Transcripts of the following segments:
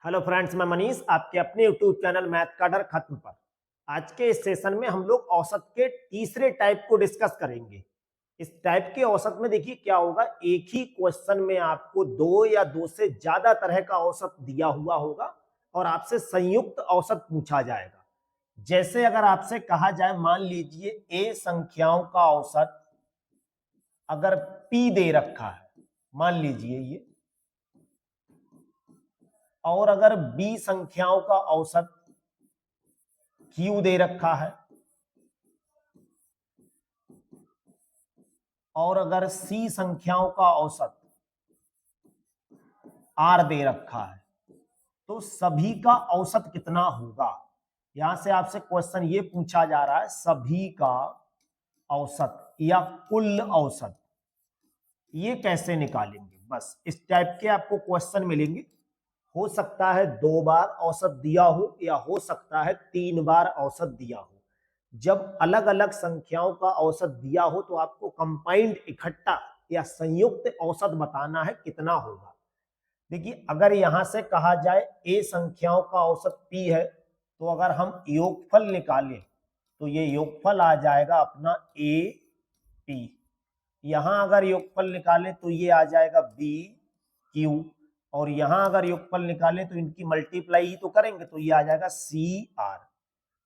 Hello friends, मैं मनीष आपके अपने यूट्यूब चैनल मैथ का डर खत्म पर। आज के इस सेशन में हम लोग औसत के तीसरे टाइप को डिस्कस करेंगे। इस टाइप के औसत में देखिए क्या होगा, एक ही क्वेश्चन में आपको दो या दो से ज्यादा तरह का औसत दिया हुआ होगा और आपसे संयुक्त औसत पूछा जाएगा। जैसे अगर आपसे कहा जाए, मान लीजिए ए संख्याओं का औसत अगर पी दे रखा है, मान लीजिए ये, और अगर बी संख्याओं का औसत क्यू दे रखा है, और अगर सी संख्याओं का औसत आर दे रखा है, तो सभी का औसत कितना होगा। यहां से आपसे क्वेश्चन ये पूछा जा रहा है, सभी का औसत या कुल औसत ये कैसे निकालेंगे। बस इस टाइप के आपको क्वेश्चन मिलेंगे। हो सकता है 2 बार औसत दिया हो या हो सकता है 3 बार औसत दिया हो। जब अलग अलग संख्याओं का औसत दिया हो तो आपको कंबाइंड इकट्ठा या संयुक्त औसत बताना है कितना होगा। देखिए अगर यहां से कहा जाए ए संख्याओं का औसत पी है, तो अगर हम योगफल निकालें तो ये योगफल आ जाएगा अपना ए पी। यहां अगर योगफल निकालें तो ये आ जाएगा बी क्यू, और यहां अगर योगफल निकालें तो इनकी मल्टीप्लाई ही तो करेंगे, तो ये आ जाएगा सी आर।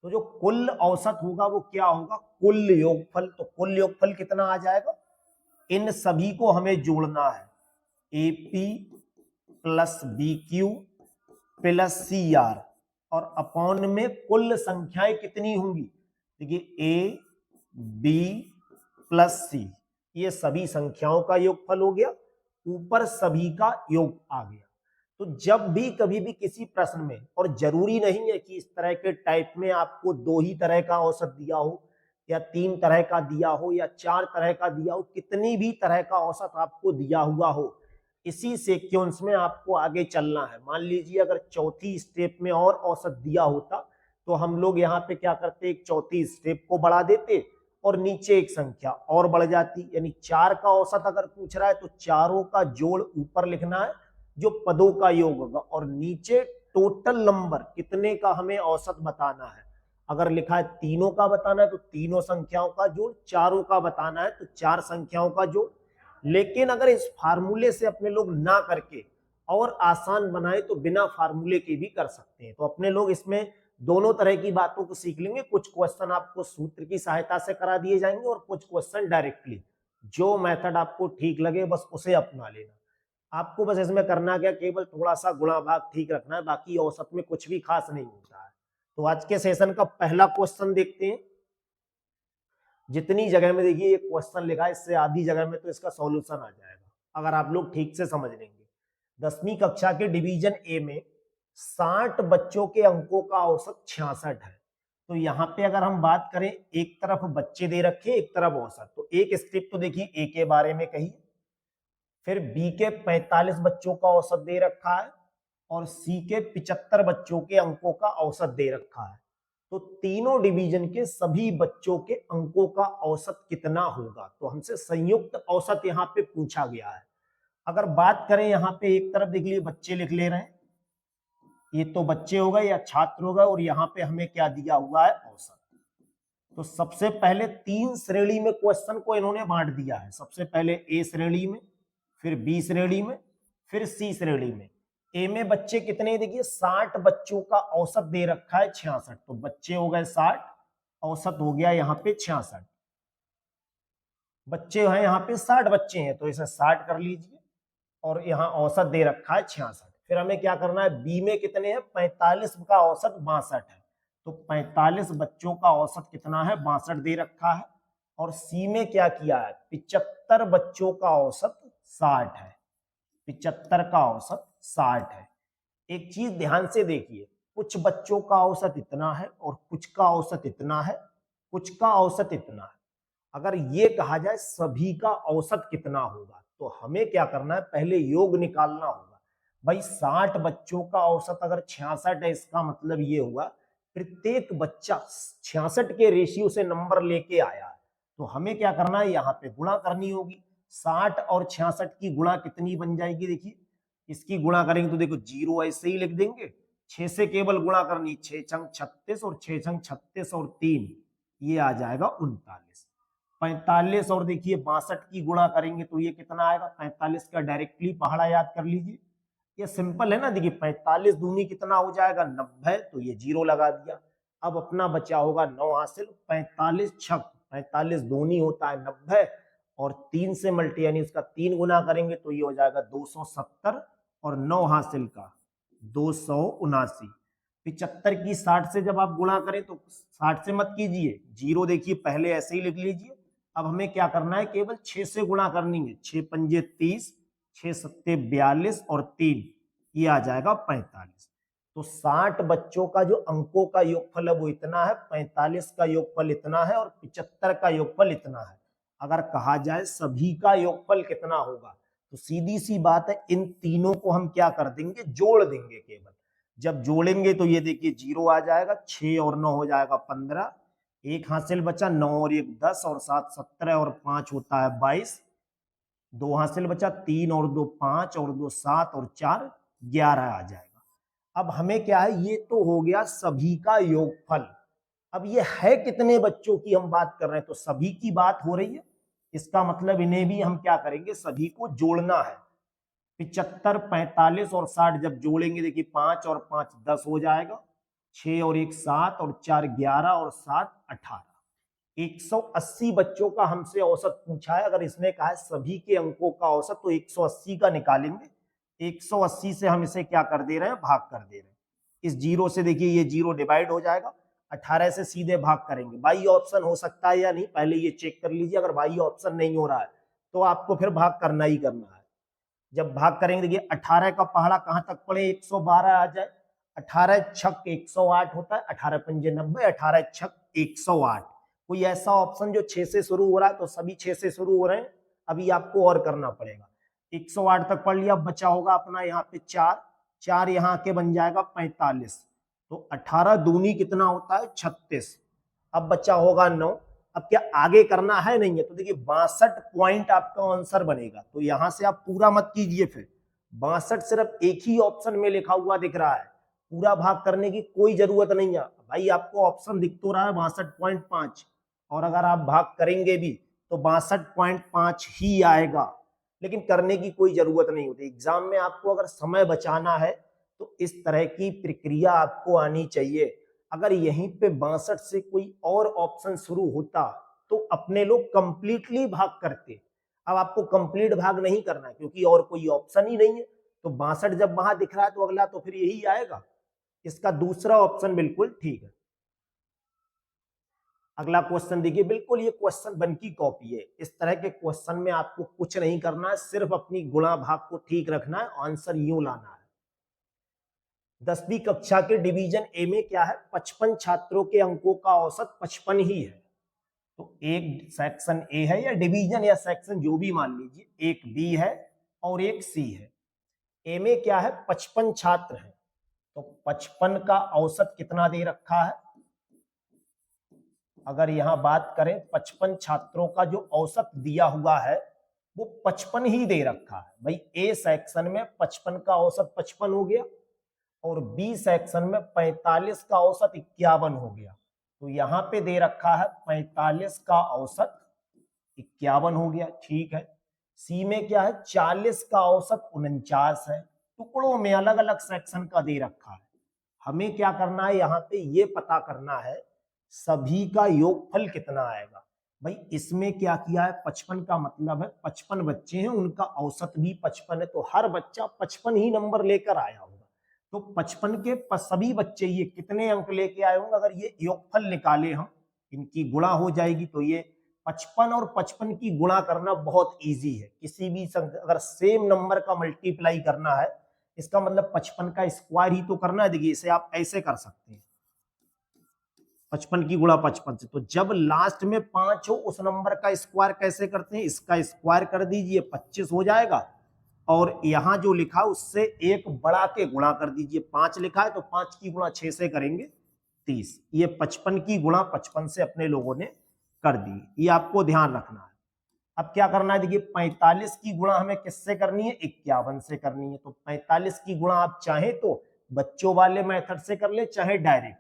तो जो कुल औसत होगा वो क्या होगा, कुल योगफल। तो कुल योगफल कितना आ जाएगा, इन सभी को हमें जोड़ना है, A P plus B Q plus C R, और अपॉन में कुल संख्याएं कितनी होंगी। देखिए ए बी प्लस सी, ये सभी संख्याओं का योगफल हो गया, ऊपर सभी का योग आ गया। तो जब भी कभी भी किसी प्रश्न में, और जरूरी नहीं है कि इस तरह के टाइप में आपको 2 ही तरह का औसत दिया हो या 3 तरह का दिया हो या 4 तरह का दिया हो, कितनी भी तरह का औसत आपको दिया हुआ हो, इसी सीक्वेंस में आपको आगे चलना है। मान लीजिए अगर चौथी स्टेप में और औसत दिया होता तो हम लोग यहाँ पे क्या करते, एक चौथी स्टेप को बढ़ा देते और नीचे एक संख्या और बढ़ जाती। यानी 4 का औसत अगर पूछ रहा है तो चारों का जोड़ ऊपर लिखना है जो पदों का योग होगा, और नीचे टोटल नंबर कितने का हमें औसत बताना है। अगर लिखा है तीनों का बताना है तो तीनों संख्याओं का जोड़, चारों का बताना है तो 4 संख्याओं का जोड़। लेकिन अगर इस फार्मूले से अपने लोग ना करके और आसान बनाए तो बिना फार्मूले के भी कर सकते हैं। तो अपने लोग इसमें दोनों तरह की बातों को सीख लेंगे। कुछ क्वेश्चन आपको सूत्र की सहायता से करा दिए जाएंगे और कुछ क्वेश्चन डायरेक्टली। जो मेथड आपको ठीक लगे बस उसे अपना लेना। आपको बस इसमें करना क्या, केवल थोड़ा सा गुणा भाग ठीक रखना है, बाकी औसत में कुछ भी खास नहीं होता है। तो आज के सेशन का पहला क्वेश्चन देखते हैं। जितनी जगह में देखिए ये क्वेश्चन लिखा है, इससे आधी जगह में तो इसका सॉल्यूशन आ जाएगा अगर आप लोग ठीक से समझ लेंगे। 10वीं कक्षा के डिवीजन ए में 60 बच्चों के अंकों का औसत 66 है। तो यहाँ पे अगर हम बात करें, एक तरफ बच्चे दे रखे, एक तरफ औसत, तो एक स्टेप तो देखिए ए के बारे में कही, फिर बी के 45 बच्चों का औसत दे रखा है और सी के 75 बच्चों के अंकों का औसत दे रखा है। तो तीनों डिवीजन के सभी बच्चों के अंकों का औसत कितना होगा। तो हमसे संयुक्त औसत यहाँ पे पूछा गया है। अगर बात करें यहाँ पे एक तरफ देख लीजिए बच्चे लिख ले रहे हैं, ये तो बच्चे हो गए या छात्र हो गए, और यहाँ पे हमें क्या दिया हुआ है, औसत। तो सबसे पहले 3 श्रेणी में क्वेश्चन को इन्होंने बांट दिया है। सबसे पहले ए श्रेणी में, फिर बी श्रेणी में, फिर सी श्रेणी में। ए में बच्चे कितने, देखिए 60 बच्चों का औसत दे रखा है 66। तो बच्चे हो गए 60, औसत हो गया यहाँ पे 66। बच्चे हैं यहाँ पे 60 बच्चे हैं तो इसे 60 कर लीजिए, और यहाँ औसत दे रखा है 66। फिर हमें क्या करना है, बी में कितने हैं, 45 का औसत 62 है। तो 45 बच्चों का औसत कितना है, 62 दे रखा है। और सी में क्या किया है, 75 बच्चों का औसत 60 है। 75 का औसत 60 है। एक चीज ध्यान से देखिए, कुछ बच्चों का औसत इतना है और कुछ का औसत इतना है, कुछ का औसत इतना है। अगर ये कहा जाए सभी का औसत कितना होगा, तो हमें क्या करना है, पहले योग निकालना होगा। भाई 60 बच्चों का औसत अगर 66 है, इसका मतलब ये हुआ प्रत्येक बच्चा 66 के रेशियो से नंबर लेके आया है। तो हमें क्या करना है, यहाँ पे गुणा करनी होगी। 60 और 66 की गुणा कितनी बन जाएगी, देखिए इसकी गुणा करेंगे तो देखो 0 ऐसे ही लिख देंगे, 6 से केवल गुणा करनी, 6 छंग 36 और 6 छंग 36 और 3, ये आ जाएगा 39। 45 और देखिए 62 की गुणा करेंगे तो ये कितना आएगा, 45 का डायरेक्टली पहाड़ा याद कर लीजिए, ये सिंपल है ना। देखिए 45 दूनी कितना हो जाएगा 90, तो ये 0 लगा दिया। अब अपना बचा होगा 9 हासिल, 45 छक 45 दूनी होता है 90 और 3 से मल्टी यानी उसका 3 गुना करेंगे तो ये हो जाएगा 270 और 9 हासिल का 279। 75 की 60 से जब आप गुणा करें तो 60 से मत कीजिए, 0 देखिए पहले ऐसे ही लिख लीजिए। अब हमें क्या करना है, केवल 6 से गुणा करनी है, 6 पंजे 30, 6 सत्ते 42 और 3, ये आ जाएगा 45। तो 60 बच्चों का जो अंकों का योगफल है वो इतना है, 45 का योगफल इतना है और 75 का योगफल इतना है। अगर कहा जाए सभी का योगफल कितना होगा तो सीधी सी बात है, इन तीनों को हम क्या कर देंगे, जोड़ देंगे केवल। जब जोड़ेंगे तो ये देखिए 0 आ जाएगा, 6 और 9 हो जाएगा 15, एक हासिल बचा, 9 और 1 10 और 7 17 और 5 होता है 22, 2 हासिल बचा, 3 और 2 5 और 2 7 और 4 11 आ जाएगा। अब हमें क्या है, ये तो हो गया सभी का योगफल। अब ये है कितने बच्चों की हम बात कर रहे हैं, तो सभी की बात हो रही है, इसका मतलब इन्हें भी हम क्या करेंगे, सभी को जोड़ना है। 75 45 और 60 जब जोड़ेंगे देखिए 5 और 5 10 हो जाएगा, 6 और 1 7 और 4 11 और 7 18। 180 बच्चों का हमसे औसत पूछा है। अगर इसने कहा है सभी के अंकों का औसत तो 180 का निकालेंगे। 180 से हम इसे क्या कर दे रहे हैं, भाग कर दे रहे हैं। इस 0 से देखिए ये 0 डिवाइड हो जाएगा, 18 से सीधे भाग करेंगे। बाई ऑप्शन हो सकता है या नहीं, पहले ये चेक कर लीजिए। अगर बाई ऑप्शन नहीं हो रहा है तो आपको फिर भाग करना ही करना है। जब भाग करेंगे देखिए 18 का पहाड़ा कहां तक पड़े, 112 आ जाए, 18 छक 108 होता है, 18 पंजे 90, 18 छक 108। कोई ऐसा ऑप्शन जो 6 से शुरू हो रहा है तो सभी 6 से शुरू हो रहे हैं, अभी आपको और करना पड़ेगा। 108 तक पढ़ लिया, बचा होगा अपना यहाँ पे 4, 4 यहाँ के बन जाएगा 45, तो 18 दूनी कितना होता है 36। अब बचा होगा 9। अब क्या आगे करना है, नहीं है, तो देखिए 62 पॉइंट आपका आंसर बनेगा। तो यहां से आप पूरा मत कीजिए, फिर 62 सिर्फ एक ही ऑप्शन में लिखा हुआ दिख रहा है, पूरा भाग करने की कोई जरूरत नहीं है भाई। आपको ऑप्शन दिख तो रहा है 62.5 और अगर आप भाग करेंगे भी तो 62.5 ही आएगा, लेकिन करने की कोई जरूरत नहीं होती। एग्जाम में आपको अगर समय बचाना है तो इस तरह की प्रक्रिया आपको आनी चाहिए। अगर यहीं पे 62 से कोई और ऑप्शन शुरू होता तो अपने लोग कंप्लीटली भाग करते। अब आपको कंप्लीट भाग नहीं करना है क्योंकि और कोई ऑप्शन ही नहीं है, तो 62 जब वहां दिख रहा है तो अगला तो फिर यही आएगा। इसका दूसरा ऑप्शन बिल्कुल ठीक है। अगला क्वेश्चन देखिए, बिल्कुल ये क्वेश्चन बन की कॉपी है। इस तरह के क्वेश्चन में आपको कुछ नहीं करना है, सिर्फ अपनी गुणा भाग को ठीक रखना है, आंसर यूं लाना है। 10वीं कक्षा के डिवीजन ए में क्या है, 55 छात्रों के अंकों का औसत 55 ही है। तो एक सेक्शन ए है या डिवीजन या सेक्शन जो भी मान लीजिए, एक बी है और एक सी है। ए में क्या है, 55 छात्र हैं, तो 55 का औसत कितना दे रखा है। अगर यहां बात करें 55 छात्रों का जो औसत दिया हुआ है वो 55 ही दे रखा है भाई। ए सेक्शन में 55 का औसत 55 हो गया और बी सेक्शन में 45 का औसत 51 हो गया। तो यहां पे दे रखा है 45 का औसत 51 हो गया, ठीक है। सी में क्या है, 40 का औसत 49 है। टुकड़ों में अलग अलग सेक्शन का दे रखा है। हमें क्या करना है, यहाँ पे ये पता करना है सभी का योगफल कितना आएगा। भाई इसमें क्या किया है, 55 का मतलब है 55 बच्चे हैं, उनका औसत भी 55 है, तो हर बच्चा 55 ही नंबर लेकर आया होगा। तो 55 के सभी बच्चे ये कितने अंक लेके आए होंगे, अगर ये योगफल निकाले हम, इनकी गुणा हो जाएगी तो ये 55 और 55 की गुणा करना बहुत इजी है। किसी भी अगर सेम नंबर का मल्टीप्लाई करना है, इसका मतलब 55 का स्क्वायर ही तो करना है। देखिए इसे आप ऐसे कर सकते हैं, 55 की गुणा 55 से, तो जब लास्ट में 5 हो उस नंबर का स्क्वायर कैसे करते हैं, इसका स्क्वायर कर दीजिए 25 हो जाएगा, और यहां जो लिखा उससे एक बढ़ा के गुणा कर दीजिए। 5 लिखा है तो 5 की गुणा 6 से करेंगे 30। ये 55 की गुणा 55 से अपने लोगों ने कर दी, ये आपको ध्यान रखना है। अब क्या करना है, देखिए 45 की गुणा हमें किससे करनी है, 51 से करनी है। तो 45 की गुणा आप चाहे तो बच्चों वाले मेथड से कर ले, चाहे डायरेक्ट।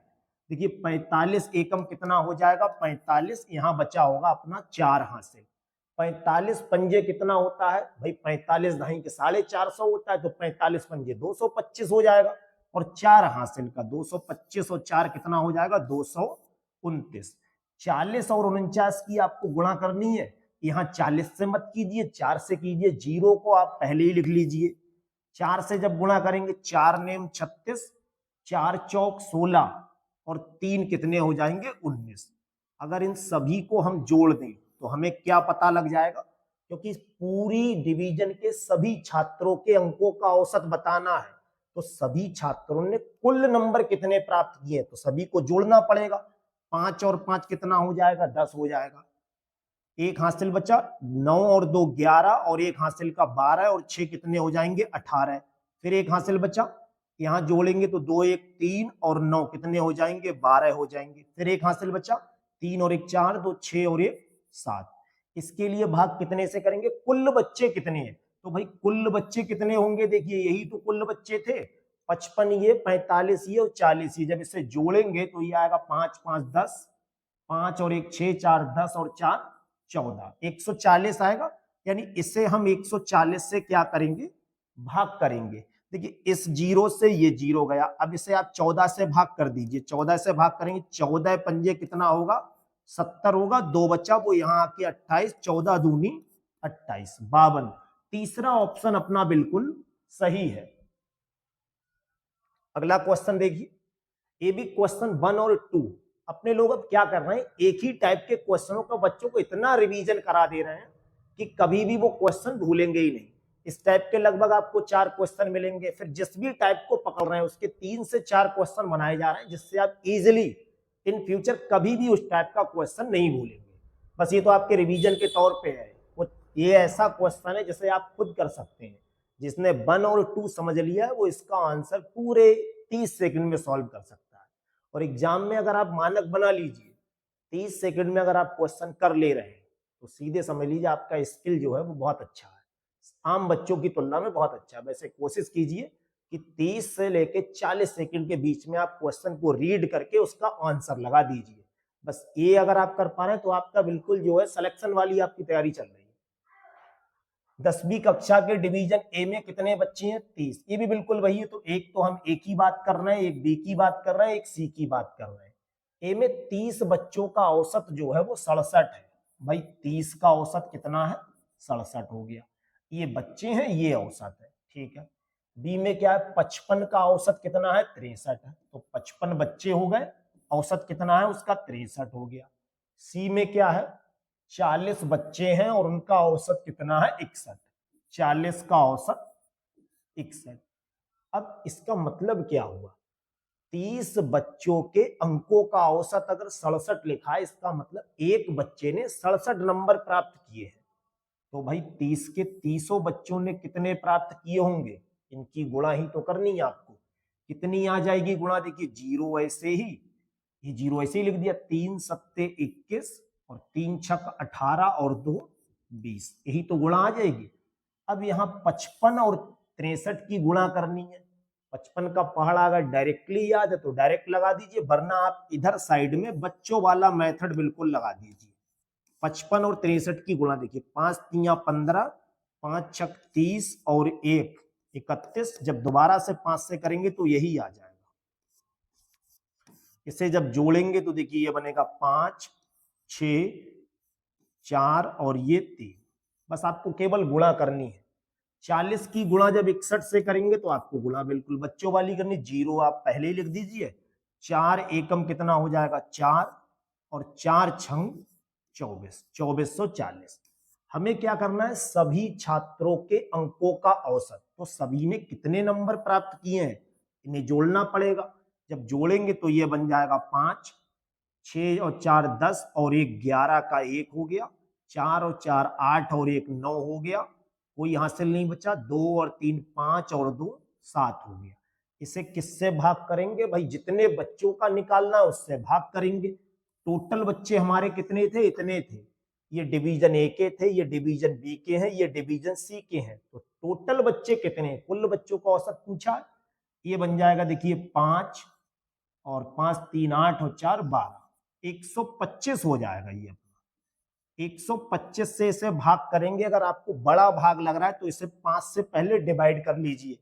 देखिए 45 एकम कितना हो जाएगा, 45, यहां बचा होगा अपना 4 हासिल। 45 पंजे कितना होता है भाई, 45 दहाई के 450 होता है, तो 45 पंजे 225 हो जाएगा। और 4 हासिल का 225 और 4 कितना हो जाएगा, 229। 40 और 49 की आपको गुणा करनी है, यहाँ 40 से मत कीजिए, 4 से कीजिए। जीरो को आप पहले ही लिख लीजिए। 4 से जब गुणा करेंगे, 4 नेम 36, 4 चौक 16 और 3 कितने हो जाएंगे, 19। अगर इन सभी को हम जोड़ दें तो हमें क्या पता लग जाएगा, क्योंकि पूरी डिवीजन के सभी छात्रों के अंकों का औसत बताना है, तो सभी छात्रों ने कुल नंबर कितने प्राप्त किए, तो सभी को जोड़ना पड़ेगा। 5 और 5 कितना हो जाएगा, 10 हो जाएगा। एक हासिल बचा, 9 और 2 11 और एक हासिल का 12 और 6 कितने हो जाएंगे, 18। फिर एक हासिल बचा, यहां जोड़ेंगे तो 2 1 3 और 9 कितने हो जाएंगे, 12 हो जाएंगे। फिर एक हासिल बचा, 3 और 1 4, 2 6 और 1 7। इसके लिए भाग कितने से करेंगे, कुल बच्चे कितने हैं, तो भाई कुल बच्चे कितने होंगे, देखिए यही तो कुल बच्चे थे, 55 ये, 45 ये और 40 ये। जब इसे जोड़ेंगे तो ये आएगा 5 5 10, 5 और 1 6, 4 10 और 4 14, 140 आएगा। यानी इसे हम 140 से क्या करेंगे, भाग करेंगे। देखिए इस जीरो से ये जीरो गया, अब इसे आप 14 से भाग कर दीजिए। 14 से भाग करेंगे, 14 पंजे कितना होगा, 70 होगा। 2 बच्चा वो यहाँ आके 28, 14 दूनी 28, 52। तीसरा ऑप्शन अपना बिल्कुल सही है। अगला क्वेश्चन देखिए, ये भी क्वेश्चन 1 और 2। अपने लोग अब क्या कर रहे हैं, एक ही टाइप के क्वेश्चनों का बच्चों को इतना रिवीजन करा दे रहे हैं कि कभी भी वो क्वेश्चन भूलेंगे ही नहीं। इस टाइप के लगभग आपको 4 क्वेश्चन मिलेंगे। फिर जिस भी टाइप को पकड़ रहे हैं उसके 3 से 4 क्वेश्चन बनाए जा रहे हैं, जिससे आप इजिली इन फ्यूचर कभी भी उस टाइप का क्वेश्चन नहीं भूलेंगे। बस ये तो आपके रिवीजन के तौर पे है। वो ये ऐसा क्वेश्चन है जिसे आप खुद कर सकते हैं। जिसने 1 और 2 समझ लिया है वो इसका आंसर पूरे 30 सेकंड में सॉल्व कर सकता है। और एग्जाम में अगर आप मानक बना लीजिए, 30 सेकंड में अगर आप क्वेश्चन कर ले रहे हैं, तो सीधे समझ लीजिए आपका स्किल जो है वो बहुत अच्छा है, आम बच्चों की तुलना में बहुत अच्छा है। वैसे कोशिश कीजिए कि 30 से लेके 40 सेकंड के बीच में आप क्वेश्चन को रीड करके उसका आंसर लगा दीजिए। बस ये अगर आप कर पा रहे हैं तो आपका बिल्कुल जो है सिलेक्शन वाली आपकी तैयारी चल रही है। 10वीं कक्षा के डिवीजन ए में कितने बच्चे हैं, 30। ये भी बिल्कुल वही है। तो एक तो हम एक ही बात कर रहे हैं, एक बी की बात कर रहे हैं, एक सी की बात कर रहे हैं। ए में 30 बच्चों का औसत जो है वो 67 है। भाई 30 का औसत कितना है, 67 हो गया। ये बच्चे हैं, ये औसत है, ठीक है। बी में क्या है, 55 का औसत कितना है, 63 है। तो 55 बच्चे हो गए, औसत कितना है उसका, 63 हो गया। सी में क्या है, 40 बच्चे हैं और उनका औसत कितना है, 61। 40 का औसत 61। अब इसका मतलब क्या हुआ, 30 बच्चों के अंकों का औसत अगर 67 लिखा है, इसका मतलब एक बच्चे ने 67 नंबर प्राप्त किए हैं। तो भाई 30 के 30 बच्चों ने कितने प्राप्त किए होंगे, इनकी गुणा ही तो करनी है आपको। कितनी आ जाएगी गुणा, देखिए जीरो ऐसे ही, ये जीरो ऐसे ही लिख दिया। 3 सत्ते 21 और 3 छक 18 और 2 20, यही तो गुणा आ जाएगी। अब यहाँ 55 और 63 की गुणा करनी है। 55 का पहाड़ा अगर डायरेक्टली याद है तो डायरेक्ट लगा दीजिए, वरना आप इधर साइड में बच्चों वाला मेथड बिल्कुल लगा दीजिए। 55 और 63 की गुणा देखिए, 5 तिया 15, 5 छक 30 और 1 31। जब दोबारा से 5 से करेंगे तो यही आ जाएगा। इसे जब जोड़ेंगे तो देखिए ये बनेगा 5 6 4 और ये 3। बस आपको केवल गुणा करनी है। 40 की गुणा जब 61 से करेंगे तो आपको गुणा बिल्कुल बच्चों वाली करनी। जीरो आप पहले ही लिख दीजिए। 4 एकम कितना हो जाएगा, 4 और 4 छंग 24, 2440। हमें क्या करना है, सभी छात्रों के अंकों का औसत। तो सभी ने कितने नंबर प्राप्त किए हैं, इन्हें जोड़ना पड़ेगा। जब जोड़ेंगे तो ये बन जाएगा 5, 6 और 4 10 और 1 11 का 1 हो गया। 4 और 4 8 और 1 9 हो गया। कोई हासिल नहीं बचा। 2 और 3 5 और 2 7 हो गया। इसे किससे भाग करेंगे भाई, जितने बच्चों का निकालना है उससे भाग करेंगे। टोटल बच्चे हमारे कितने थे, इतने थे। ये डिवीजन ए के थे, ये डिवीजन बी के हैं, ये डिवीजन सी के हैं। तो टोटल बच्चे कितने हैं, कुल बच्चों का औसत पूछा है। ये बन जाएगा देखिए 5 और 5 3 8 और 4 12, 125 हो जाएगा ये अपना। 125 से इसे भाग करेंगे। अगर आपको बड़ा भाग लग रहा है तो इसे 5 से पहले डिवाइड कर लीजिए।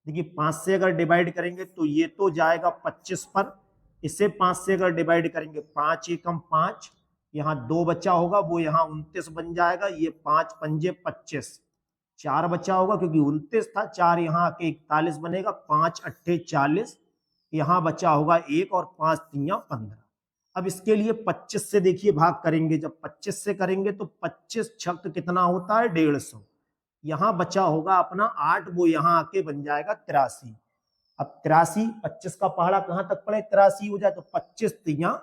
देखिए 5 से अगर डिवाइड करेंगे तो ये तो जाएगा 25 पर, इसे 5 से अगर डिवाइड करेंगे 5 एकम 5, यहाँ 2 बचा होगा, वो यहाँ 29 बन जाएगा। ये 5 पंजे 25, 4 बचा होगा क्योंकि 29 था, 4 यहाँ आके 41 बनेगा, 5 अट्ठे 40, यहाँ बचा होगा 1 और 5 तियां 15। अब इसके लिए 25 से देखिए भाग करेंगे, जब 25 से करेंगे तो 25 छक कितना होता है 150, यहाँ बचा होगा अपना 8, वो यहाँ आके बन जाएगा 83। अब 83, 25 का पहाड़ा कहां तक पड़े 83 हो जाए तो 25 तियां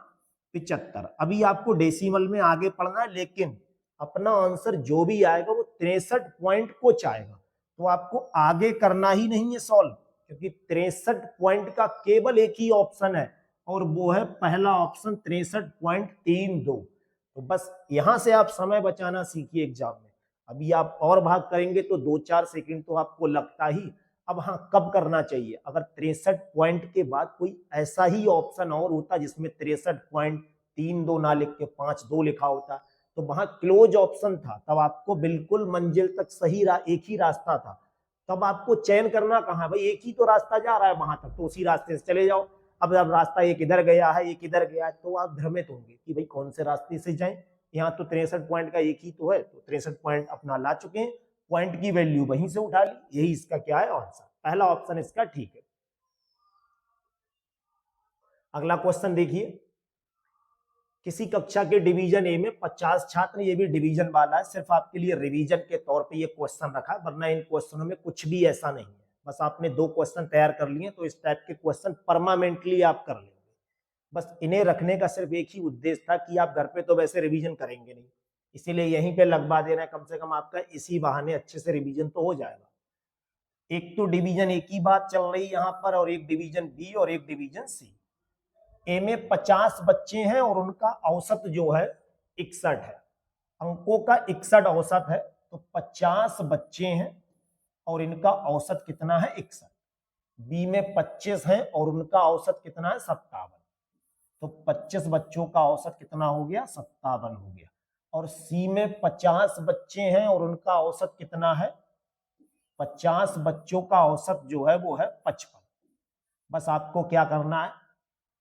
75। अभी आपको डेसिमल में आगे पढ़ना है, लेकिन अपना आंसर जो भी आएगा वो 63 पॉइंट कुछ आएगा। तो आपको आगे करना ही नहीं है सॉल्व, क्योंकि 63 पॉइंट का केवल एक ही ऑप्शन है और वो है पहला ऑप्शन 63.32। तो बस यहां से आप समय बचाना सीखिए एग्जाम में। अभी आप और भाग करेंगे तो 2-4 सेकंड तो आपको लगता ही। अब हाँ, कब करना चाहिए, अगर 63 पॉइंट के बाद कोई ऐसा ही ऑप्शन और होता जिसमें 63.32 ना लिख के 52 लिखा होता, तो वहां क्लोज ऑप्शन था, तब आपको बिल्कुल मंजिल तक सही एक ही रास्ता था, तब आपको चयन करना कहाँ, भाई एक ही तो रास्ता जा रहा है वहां तक, तो उसी रास्ते से चले जाओ। अब जब रास्ता एक इधर गया है, एक इधर गया है, तो आप भ्रमित होंगे कि भाई कौन से रास्ते से जाएं। यहाँ तो 63 पॉइंट का एक ही तो है, तो 63 पॉइंट अपना ला चुके हैं, पॉइंट की वैल्यू वहीं से उठा ली, यही इसका क्या है आंसर, पहला ऑप्शन इसका ठीक है। अगला क्वेश्चन देखिए, किसी कक्षा के डिवीजन ए में 50 छात्र, ये भी डिवीजन वाला है, सिर्फ आपके लिए रिवीजन के तौर पे ये क्वेश्चन रखा, वरना इन क्वेश्चनों में कुछ भी ऐसा नहीं है। बस आपने 2 क्वेश्चन तैयार कर लिए, तो इस टाइप के क्वेश्चन परमानेंटली आप कर लेंगे। बस इन्हें रखने का सिर्फ एक ही उद्देश्य था कि आप घर पे तो वैसे रिवीजन करेंगे नहीं, इसीलिए यहीं पे लगवा देना है, कम से कम आपका इसी बहाने अच्छे से रिवीजन तो हो जाएगा। एक तो डिवीजन ए की बात चल रही है यहाँ पर, और एक डिवीजन बी और एक डिवीजन सी। ए में 50 बच्चे हैं और उनका औसत जो है 61 है, अंकों का 61 औसत है, तो 50 बच्चे हैं और इनका औसत कितना है 61। बी में 25 हैं और उनका औसत कितना है 57, तो 25 बच्चों का औसत कितना हो गया 57 हो गया। और सी में 50 बच्चे हैं और उनका औसत कितना है, 50 बच्चों का औसत जो है वो है 55। बस आपको क्या करना है,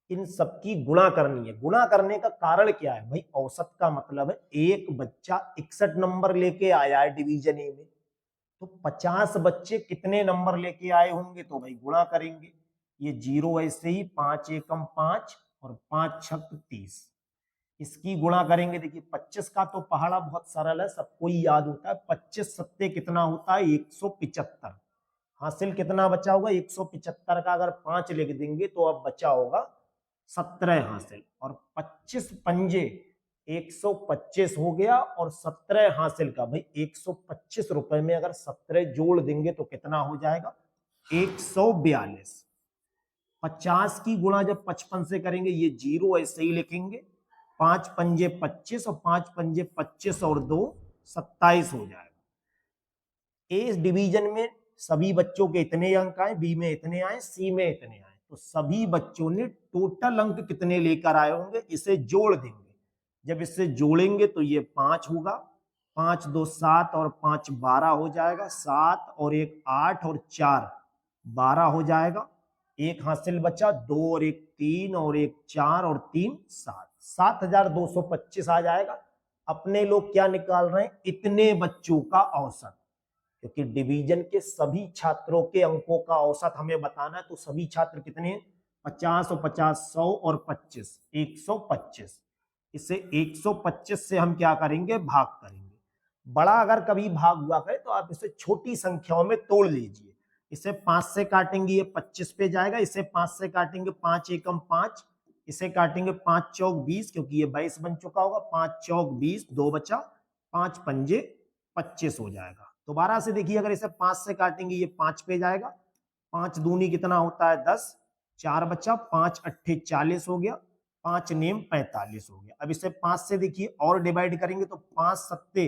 इन सबकी गुणा करनी है। गुणा करने का कारण क्या है, भाई औसत का मतलब है एक बच्चा 61 नंबर लेके आया है डिवीजन ए में, तो 50 बच्चे कितने नंबर लेके आए होंगे, तो भाई गुणा करेंगे। ये 0 ऐसे ही 5 एकम 5 और 5 छक 30, इसकी गुणा करेंगे। देखिए 25 का तो पहाड़ा बहुत सरल है, सबको ही याद होता है, 25 सत्ते कितना होता है 175, हासिल कितना बचा होगा 175 का अगर 5 लिख देंगे तो अब बचा होगा 17 हासिल, और 25 पंजे 125 हो गया, और 17 हासिल का भाई 125 रुपए में अगर 17 जोड़ देंगे तो कितना हो जाएगा 142। 50 की गुणा जब 55 से करेंगे, ये 0 ऐसे ही लिखेंगे, 5 पंजे 25 और 5 पंजे 25 और 2 27 हो जाएगा। इस डिवीजन में सभी बच्चों के इतने अंक आए, बी में इतने आए, सी में इतने आए, तो सभी बच्चों ने टोटल अंक कितने लेकर आए होंगे, इसे जोड़ देंगे। जब इसे जोड़ेंगे तो ये 5 होगा, 5 2 7 और 5 12 हो जाएगा, 7 और 1 8 और 4 12 हो जाएगा, एक हासिल बचा, 2 और 1 3 और 1 4 और 3 7, 7225 आ जाएगा। अपने लोग क्या निकाल रहे हैं, इतने बच्चों का औसत, क्योंकि डिवीजन के सभी छात्रों के अंकों का औसत हमें बताना है, तो सभी छात्र कितने हैं 50 और 50 100 और 25 125, इसे 125 से हम क्या करेंगे भाग करेंगे। बड़ा अगर कभी भाग हुआ करे तो आप इसे छोटी संख्याओं में तोड़ लीजिए। इसे 5 से काटेंगे ये 25 पे जाएगा, इसे 5 से काटेंगे 5 एकम 5, इसे काटेंगे 5 चौक 20, क्योंकि ये 22 बन चुका होगा, 5 चौक 20 2 बचा, 5 पंजे 25 हो जाएगा। दोबारा से देखिए, अगर इसे 5 से काटेंगे ये 5 पे जाएगा, 5 दूनी कितना होता है 10, 4 बचा, 5 अट्ठे 40 हो गया, 5 नेम 45 हो गया। अब इसे 5 से देखिए और डिवाइड करेंगे तो 5 सत्ते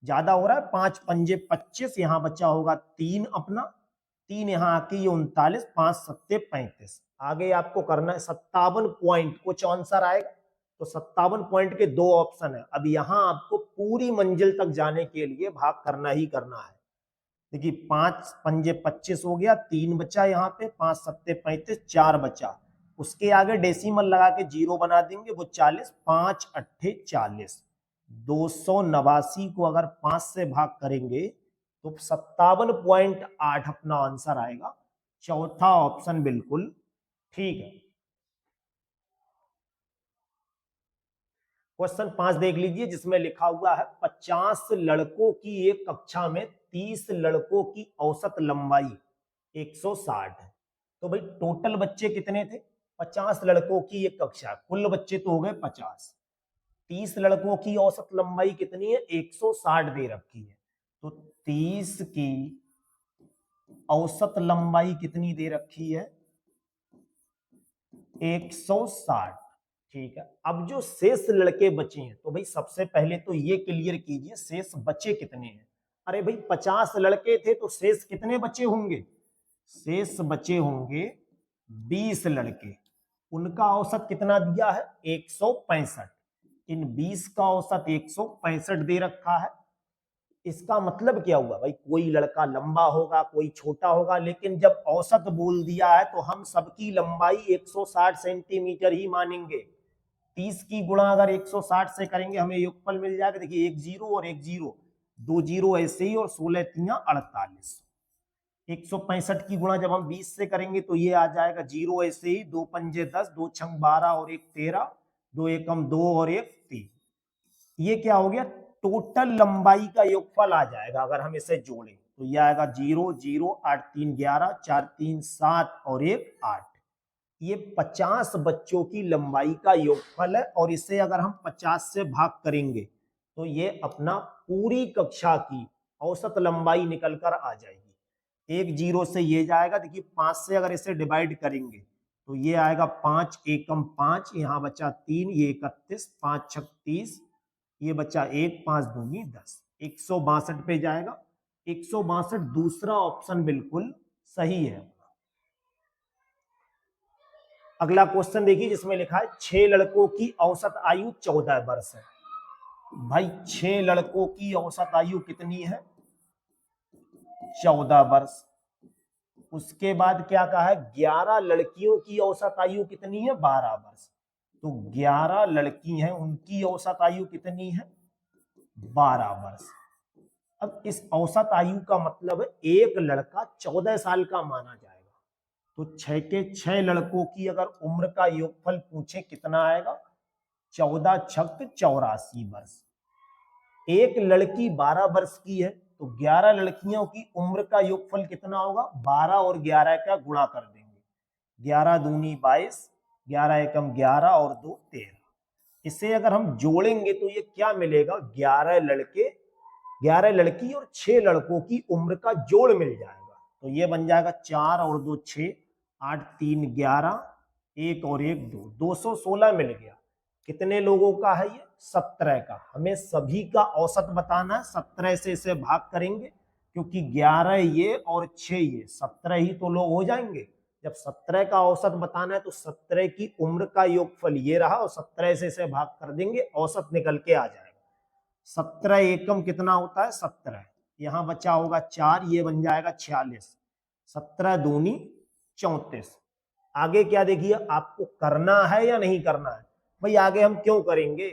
ज्यादा हो रहा है, 5 पंजे 25, यहाँ बचा होगा 3 अपना, 3 यहाँ आके ये 39, 5 सत्ते 35। आगे आपको करना है 57 पॉइंट, कुछ आंसर आएगा तो 57 पॉइंट के 2 ऑप्शन है। अब यहाँ आपको पूरी मंजिल तक जाने के लिए भाग करना ही करना है। देखिए 5 पंजे 25 हो गया, 3 बचा यहाँ पे, 5 सत्ते 35, 4 बचा, उसके आगे डेसिमल लगा के 0 बना देंगे, वो 40, 5 अट्ठे 40, 289 को अगर 5 से भाग करेंगे तो 57.8 अपना आंसर आएगा। चौथा ऑप्शन बिल्कुल ठीक है। क्वेश्चन 5 देख लीजिए, जिसमें लिखा हुआ है 50 लड़कों की एक कक्षा में 30 लड़कों की औसत लंबाई 160 है। तो भाई टोटल बच्चे कितने थे? 50 लड़कों की एक कक्षा, कुल बच्चे तो हो गए 50, 30 लड़कों की औसत लंबाई कितनी है? 160 दे रखी है। तो 30 की औसत लंबाई कितनी दे रखी है? 160। ठीक है, अब जो शेष लड़के बचे हैं तो भाई सबसे पहले तो ये क्लियर कीजिए शेष बचे कितने हैं। अरे भाई 50 लड़के थे तो शेष कितने बचे होंगे? शेष बचे होंगे 20 लड़के, उनका औसत कितना दिया है? 165। इन 20 का औसत 165 दे रखा है। इसका मतलब क्या हुआ भाई? कोई लड़का लंबा होगा, कोई छोटा होगा, लेकिन जब औसत बोल दिया है तो हम सबकी लंबाई 160 सेंटीमीटर ही मानेंगे। 30 की गुणा अगर 160 से करेंगे हमें योगफल मिल जाएगा। देखिए एक जीरो और एक जीरो, 2 जीरो ऐसे ही, और 16 तिया 48। 165 की गुणा जब हम 20 से करेंगे तो ये आ जाएगा जीरो ऐसे ही, 2 पंजे 10, 2 छंग 12 और 1 13, 2 एकम 2 और 1 3। ये क्या हो गया? टोटल लंबाई का योगफल आ जाएगा। अगर हम इसे जोड़ें तो ये आएगा 0 0 8 3 11, 4 3 7 और 1 8। ये 50 बच्चों की लंबाई का योगफल है, और इसे अगर हम 50 से भाग करेंगे तो ये अपना पूरी कक्षा की औसत लंबाई निकल कर आ जाएगी। एक जीरो से ये जाएगा। देखिए 5 से अगर इसे डिवाइड करेंगे तो ये आएगा 5 एकम 5, यहाँ बचा 3, ये 31, 5 छक 30, ये बचा 1, 5 दूनी 10, 162 पे जाएगा। 162 दूसरा ऑप्शन बिल्कुल सही है। अगला क्वेश्चन देखिए, जिसमें लिखा है 6 लड़कों की औसत आयु 14 वर्ष है। भाई 6 लड़कों की औसत आयु कितनी है? 14 वर्ष। उसके बाद क्या कहा है? 11 लड़कियों की औसत आयु कितनी है? 12 वर्ष। तो 11 लड़की हैं, उनकी औसत आयु कितनी है? 12 वर्ष। अब इस औसत आयु का मतलब है एक लड़का 14 साल का माना जाएगा। तो 6 के 6 लड़कों की अगर उम्र का योगफल पूछे कितना आएगा? 14 छक 84 वर्ष। एक लड़की 12 वर्ष की है तो 11 लड़कियों की उम्र का योगफल कितना होगा? 12 और 11 का गुणा कर देंगे, 11 दूनी 22, 11 एकम 11 और 2 13। इसे अगर हम जोड़ेंगे तो ये क्या मिलेगा? 11 लड़के, 11 लड़की और 6 लड़कों की उम्र का जोड़ मिल जाएगा। तो ये बन जाएगा 4 और 2 6, 8 3 11, 1 और 1 2, 216 मिल गया। कितने लोगों का है ये? 17 का। हमें सभी का औसत बताना है, 17 से इसे भाग करेंगे, क्योंकि 11 ये और 6 ये, 17 ही तो लोग हो जाएंगे। जब 17 का औसत बताना है तो 17 की उम्र का योगफल ये रहा, और 17 से इसे भाग कर देंगे, औसत निकल के आ जाएगा। 17 एकम कितना होता है? 17। यहां बचा होगा 4, ये बन जाएगा 46, 17 दूनी 34। आगे क्या देखिए, आपको करना है या नहीं करना है? भाई आगे हम क्यों करेंगे?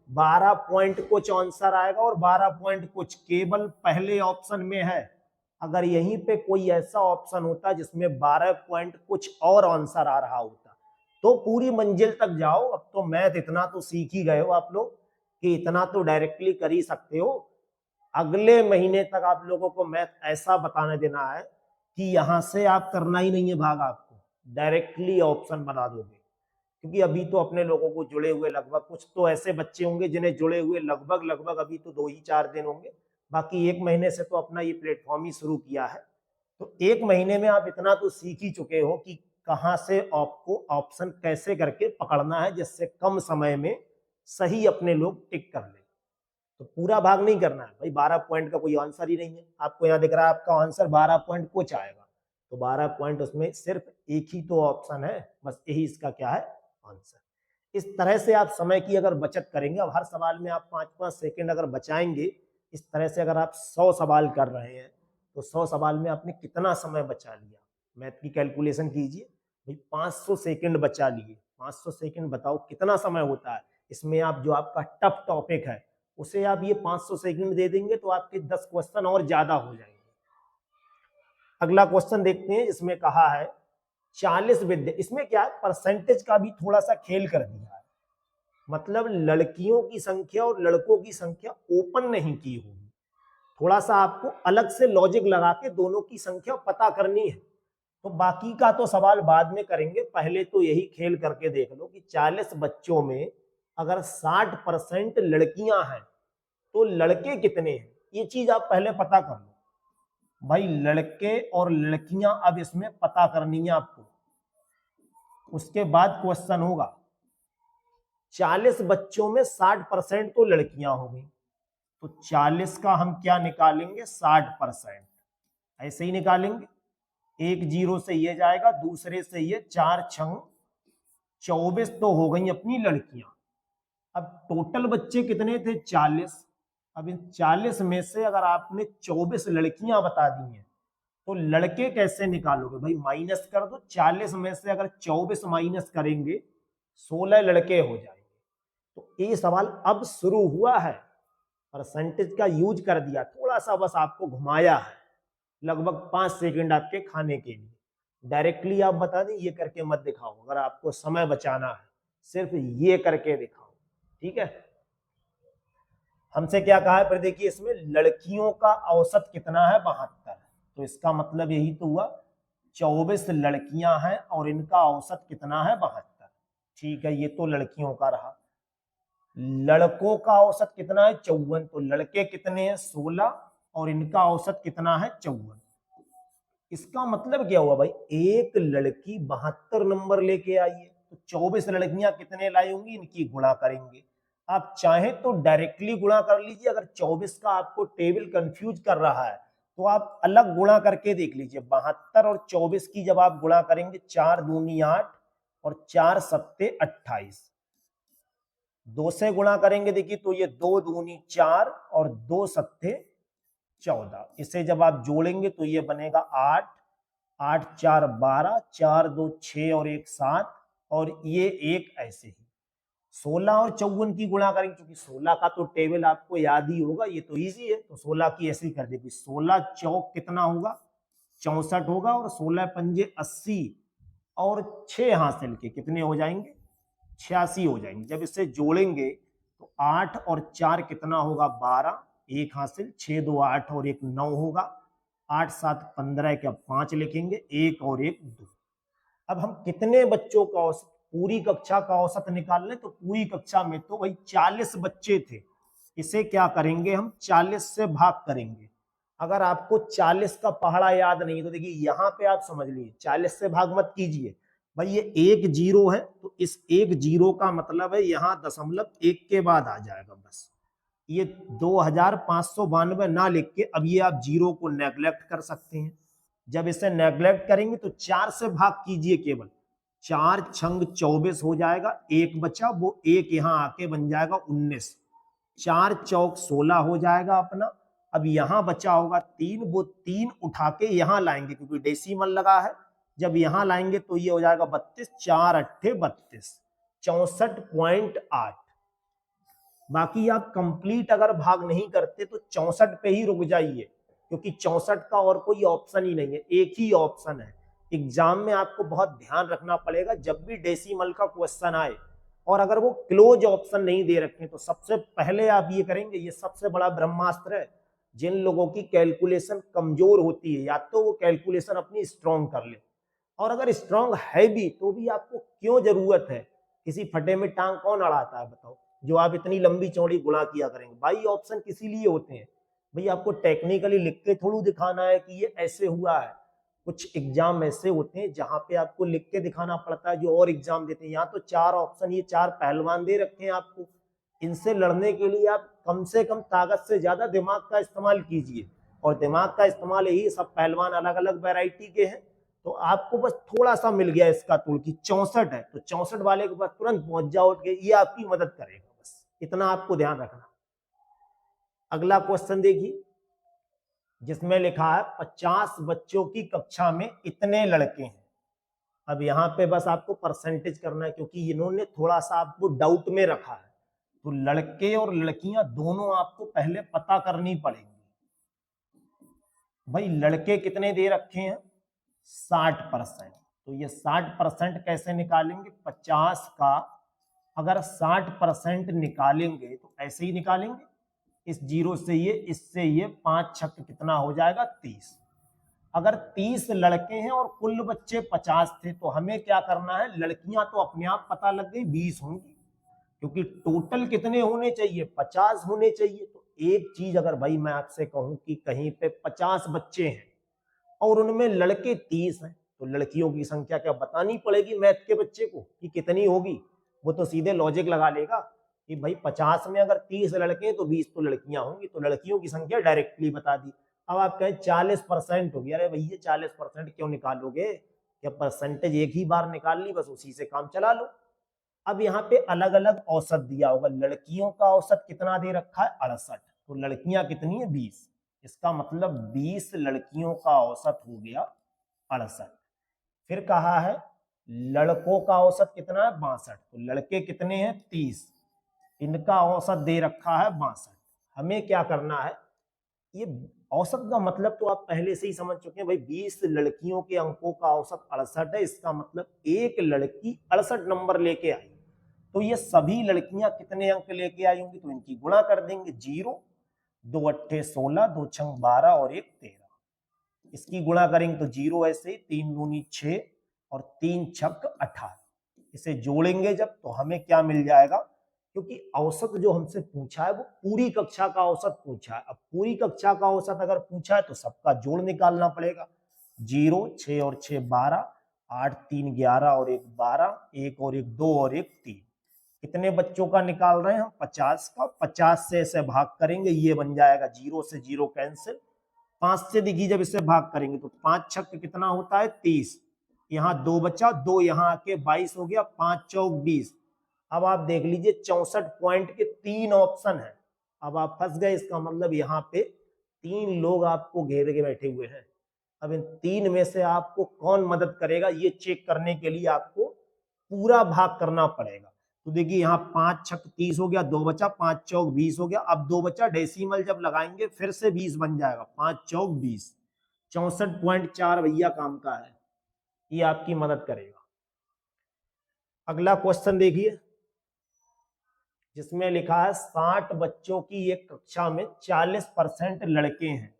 12 पॉइंट कुछ आंसर आएगा और 12 पॉइंट कुछ केवल पहले ऑप्शन में है। अगर यहीं पे कोई ऐसा ऑप्शन होता जिसमें 12 पॉइंट कुछ और आंसर आ रहा होता तो पूरी मंजिल तक जाओ। अब तो मैथ इतना तो सीख ही गए हो आप लोग कि इतना तो डायरेक्टली कर ही सकते हो। अगले महीने तक आप लोगों को मैथ ऐसा बताने देना है कि यहां से आप करना ही नहीं है भाग, आपको डायरेक्टली ऑप्शन बना दोगे। क्योंकि अभी तो अपने लोगों को जुड़े हुए लगभग, कुछ तो ऐसे बच्चे होंगे जिन्हें जुड़े हुए लगभग अभी तो 2 ही 4 दिन होंगे, बाकी 1 महीने से तो अपना ये प्लेटफॉर्म ही शुरू किया है। तो 1 महीने में आप इतना तो सीख ही चुके हो कि कहां से आपको ऑप्शन कैसे करके पकड़ना है जिससे कम समय में सही अपने लोग टिक कर ले। तो पूरा भाग नहीं करना है भाई, 12 पॉइंट का कोई आंसर ही नहीं है। आपको यहाँ दिख रहा है आपका आंसर 12 पॉइंट कुछ आएगा, तो 12 पॉइंट उसमें सिर्फ एक ही तो ऑप्शन है, बस यही इसका क्या है आंसर। इस तरह से आप समय की अगर बचत करेंगे, अब हर सवाल में आप 5-5 सेकंड अगर बचाएंगे, इस तरह से अगर आप 100 सवाल कर रहे हैं तो 100 सवाल में आपने कितना समय बचा लिया, मैथ की कैलकुलेशन कीजिए भाई। 500 सेकंड बचा लिए, 500 सेकंड बताओ कितना समय होता है। इसमें आप जो आपका टफ टॉपिक है उसे आप ये 500 सेकंड दे देंगे तो आपके 10 क्वेश्चन और ज्यादा हो जाएंगे। अगला क्वेश्चन देखते हैं, इसमें कहा है 40 विद्या, इसमें क्या है परसेंटेज का भी थोड़ा सा खेल कर दिया है, मतलब लड़कियों की संख्या और लड़कों की संख्या ओपन नहीं की होगी, थोड़ा सा आपको अलग से लॉजिक लगा के दोनों की संख्या पता करनी है। तो बाकी का तो सवाल बाद में करेंगे, पहले तो यही खेल करके देख लो कि 40 बच्चों में अगर 60% लड़कियां हैं तो लड़के कितने हैं, ये चीज आप पहले पता कर लो भाई। लड़के और लड़कियां अब इसमें पता करनी है आपको। उसके बाद क्वेश्चन होगा 40 बच्चों में 60% तो लड़कियां हो गई, तो 40 का हम क्या निकालेंगे 60%, ऐसे ही निकालेंगे। एक जीरो से ये जाएगा, दूसरे से ये, 4 छंग 24 तो हो गई अपनी लड़कियां। अब टोटल बच्चे कितने थे 40, अब इन 40 में से अगर आपने 24 लड़कियां बता दी हैं तो लड़के कैसे निकालोगे भाई, माइनस कर दो। 40 में से अगर 24 माइनस करेंगे 16 लड़के हो जाएंगे। तो ये सवाल अब शुरू हुआ है, परसेंटेज का यूज कर दिया, थोड़ा सा बस आपको घुमाया है, लगभग 5 सेकंड आपके खाने के लिए। डायरेक्टली आप बता दें ये करके मत दिखाओ, अगर आपको समय बचाना है सिर्फ ये करके दिखाओ, ठीक है। हमसे क्या कहा है फिर देखिए, इसमें लड़कियों का औसत कितना है 72, तो इसका मतलब यही तो हुआ 24 लड़कियां हैं और इनका औसत कितना है 72, ठीक है। ये तो लड़कियों का रहा। लड़कों का औसत कितना है 54, तो लड़के कितने हैं 16 और इनका औसत कितना है 54। इसका मतलब क्या हुआ भाई, एक लड़की 72 नंबर लेके आई है, तो 24 लड़कियां कितने लाई होंगी, इनकी गुणा करेंगे। आप चाहें तो डायरेक्टली गुणा कर लीजिए, अगर 24 का आपको टेबल कंफ्यूज कर रहा है तो आप अलग गुणा करके देख लीजिए। 72 और 24 की जब आप गुणा करेंगे, 4 दूनी 8 और 4 सत्ते 28, 2 से गुणा करेंगे देखिए तो ये 2 दूनी 4 और 2 सत्ते 14, इसे जब आप जोड़ेंगे तो ये बनेगा 8, 8 4 12, 4 2 6 और 1 7 और ये 1 ऐसे ही। 16 और 54 की गुणा करेंगे, क्योंकि 16 का तो टेबल आपको याद ही होगा, ये तो इजी है, तो 16 की ऐसे ही कर देगी। 16 चौक कितना होगा 64 होगा और 16 पंजे 80 और 6 हासिल के कितने हो जाएंगे 86 हो जाएंगे। जब इसे जोड़ेंगे तो 8 और 4 कितना होगा 12, 1 हासिल, 6 2 8 और 1 9 होगा, 8 7 15 के अब 5 लिखेंगे, 1 और 1 2। अब हम कितने बच्चों का औसत, पूरी कक्षा का औसत निकाल लें तो पूरी कक्षा में तो वही 40 बच्चे थे, इसे क्या करेंगे हम 40 से भाग करेंगे। अगर आपको 40 का पहाड़ा याद नहीं तो देखिए यहाँ पे आप समझ लीजिए 40 से भाग मत कीजिए भाई, ये 1 जीरो है तो इस 1 जीरो का मतलब है यहाँ दशमलव 1 के बाद आ जाएगा, बस ये 2592 ना लिख के अब ये आप जीरो को नेग्लेक्ट कर सकते हैं। जब इसे नेग्लेक्ट करेंगे तो 4 से भाग कीजिए, केवल 4 छंग 24 हो जाएगा, 1 बचा, वो 1 यहाँ आके बन जाएगा 19, 4 चौक 16 हो जाएगा अपना। अब यहाँ बचा होगा 3, वो 3 उठा के यहाँ लाएंगे क्योंकि डेसिमल लगा है, जब यहाँ लाएंगे तो ये हो जाएगा 32, 4 अट्ठे 32, 64.8। बाकी आप कंप्लीट अगर भाग नहीं करते तो 64 पे ही रुक जाइए, क्योंकि 64 का और कोई ऑप्शन ही नहीं है, एक ही ऑप्शन है। एग्जाम में आपको बहुत ध्यान रखना पड़ेगा, जब भी डेसिमल का क्वेश्चन आए और अगर वो क्लोज ऑप्शन नहीं दे रखे तो सबसे पहले आप ये करेंगे, ये सबसे बड़ा ब्रह्मास्त्र है। जिन लोगों की कैलकुलेशन कमजोर होती है या तो वो कैलकुलेशन अपनी स्ट्रॉन्ग कर ले, और अगर स्ट्रॉन्ग है भी तो भी आपको क्यों जरूरत है, किसी फटे में टांग कौन अड़ाता है बताओ, जो आप इतनी लंबी चौड़ी गुणा किया करेंगे। भाई ऑप्शन किसी लिए होते हैं भाई, आपको टेक्निकली लिख के थोड़ा दिखाना है कि ये ऐसे हुआ है, कुछ एग्जाम ऐसे होते हैं जहां पे आपको लिख के दिखाना पड़ता है, जो और एग्जाम देते हैं। यहाँ तो 4 ऑप्शन, ये 4 पहलवान दे रखे हैं आपको, इनसे लड़ने के लिए आप कम से कम ताकत से ज्यादा दिमाग का इस्तेमाल कीजिए। और दिमाग का इस्तेमाल यही, सब पहलवान अलग अलग वैरायटी के हैं, तो आपको बस थोड़ा सा मिल गया इसका तोड़ की 64 है, तो 64 वाले के पास तुरंत पहुंच जाओ, ये आपकी मदद करेगा। बस इतना आपको ध्यान रखना। अगला क्वेश्चन देखिए, जिसमें लिखा है 50 बच्चों की कक्षा में इतने लड़के हैं। अब यहाँ पे बस आपको परसेंटेज करना है, क्योंकि इन्होंने थोड़ा सा आपको डाउट में रखा है, तो लड़के और लड़कियां दोनों आपको पहले पता करनी पड़ेगी। भाई लड़के कितने दे रखे हैं, 60%, तो ये 60% कैसे निकालेंगे, 50 का अगर 60% निकालेंगे तो ऐसे ही निकालेंगे, इस जीरो से ये, इससे ये, 5 छक्के कितना हो जाएगा, 30। अगर 30 लड़के हैं और कुल बच्चे 50 थे, तो हमें क्या करना है, लड़कियां तो अपने आप पता लग गई 20 होंगी, क्योंकि टोटल कितने होने चाहिए, 50 होने चाहिए। तो एक चीज अगर भाई मैं आपसे कहूं कि कहीं पे 50 बच्चे हैं और उनमें लड़के 30 हैं, तो लड़कियों की संख्या क्या बतानी पड़ेगी मैथ के बच्चे को कि कितनी होगी, वो तो सीधे लॉजिक लगा लेगा कि भाई 50 में अगर 30 लड़के हैं तो 20 तो लड़कियां होंगी, तो लड़कियों की संख्या डायरेक्टली बता दी। अब आप कहें 40% हो गया, अरे भैया 40% क्यों निकालोगे, क्या परसेंटेज एक ही बार निकाल ली, बस उसी से काम चला लो। अब यहाँ पे अलग अलग औसत दिया होगा, लड़कियों का औसत कितना दे रखा है, 68, तो लड़कियां कितनी है, 20, इसका मतलब 20 लड़कियों का औसत हो गया 68। फिर कहा है लड़कों का औसत कितना है, 62, तो लड़के कितने हैं, 30, इनका औसत दे रखा है 62। हमें क्या करना है, ये औसत का मतलब तो आप पहले से ही समझ चुके हैं भाई, 20 लड़कियों के अंकों का औसत 68 है, इसका मतलब एक लड़की 68 नंबर लेके आई, तो ये सभी लड़कियां कितने अंक लेके आई होंगी, तो इनकी गुणा कर देंगे, 0, 2 अट्ठे 16, 2 छंग 12 और 1 13, इसकी गुणा करेंगे तो 0 ऐसे ही, 3 दूनी 6 और 3 छक 18, इसे जोड़ेंगे जब तो हमें क्या मिल जाएगा, क्योंकि औसत जो हमसे पूछा है वो पूरी कक्षा का औसत पूछा है। अब पूरी कक्षा का औसत अगर पूछा है तो सबका जोड़ निकालना पड़ेगा, 0, 6 और 6 12, 8 3 11 और 1 12, 1 और 1 2 और 1 3, कितने बच्चों का निकाल रहे हैं हम, 50 का। 50 से इसे भाग करेंगे, ये बन जाएगा 0 से 0 कैंसिल, 5 से देखिए जब इसे भाग करेंगे तो 5 छक कितना होता है, 30, यहाँ 2 बचा, 2 यहाँ आके 22 हो गया, 5 चौक 20। अब आप देख लीजिए 64 पॉइंट के 3 ऑप्शन है, अब आप फंस गए, इसका मतलब यहाँ पे 3 लोग आपको घेर के बैठे हुए हैं। अब इन 3 में से आपको कौन मदद करेगा, ये चेक करने के लिए आपको पूरा भाग करना पड़ेगा। तो देखिए यहाँ 5 छक 30 हो गया, 2 बचा, 5 चौक 20 हो गया, अब 2 बचा, डेसिमल जब लगाएंगे फिर से 20 बन जाएगा, 5 चौक 20, 64.4 भैया काम का है, ये आपकी मदद करेगा। अगला क्वेश्चन देखिए, जिसमें लिखा है 60 बच्चों की एक कक्षा में 40% लड़के हैं।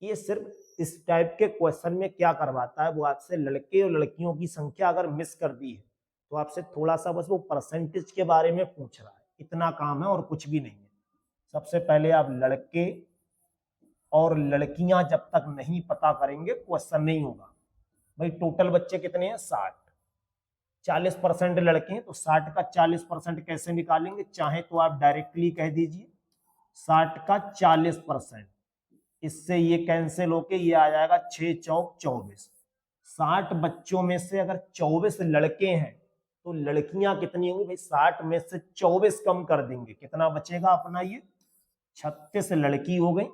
ये सिर्फ इस टाइप के क्वेश्चन में क्या करवाता है, वो आपसे लड़के और लड़कियों की संख्या अगर मिस कर दी है तो आपसे थोड़ा सा बस वो परसेंटेज के बारे में पूछ रहा है, इतना काम है और कुछ भी नहीं है। सबसे पहले आप लड़के और लड़कियां जब तक नहीं पता करेंगे क्वेश्चन नहीं होगा। भाई टोटल बच्चे कितने हैं, 60, 40% लड़के हैं, तो 60 का 40% कैसे निकालेंगे, चाहे तो आप डायरेक्टली कह दीजिए 60 का 40%, इससे ये कैंसिल होके ये आ जाएगा 6 चौक 24। 60 बच्चों में से अगर 24 लड़के हैं तो लड़कियां कितनी होंगी भाई, 60 में से 24 कम कर देंगे, कितना बचेगा अपना, ये 36 लड़की हो गई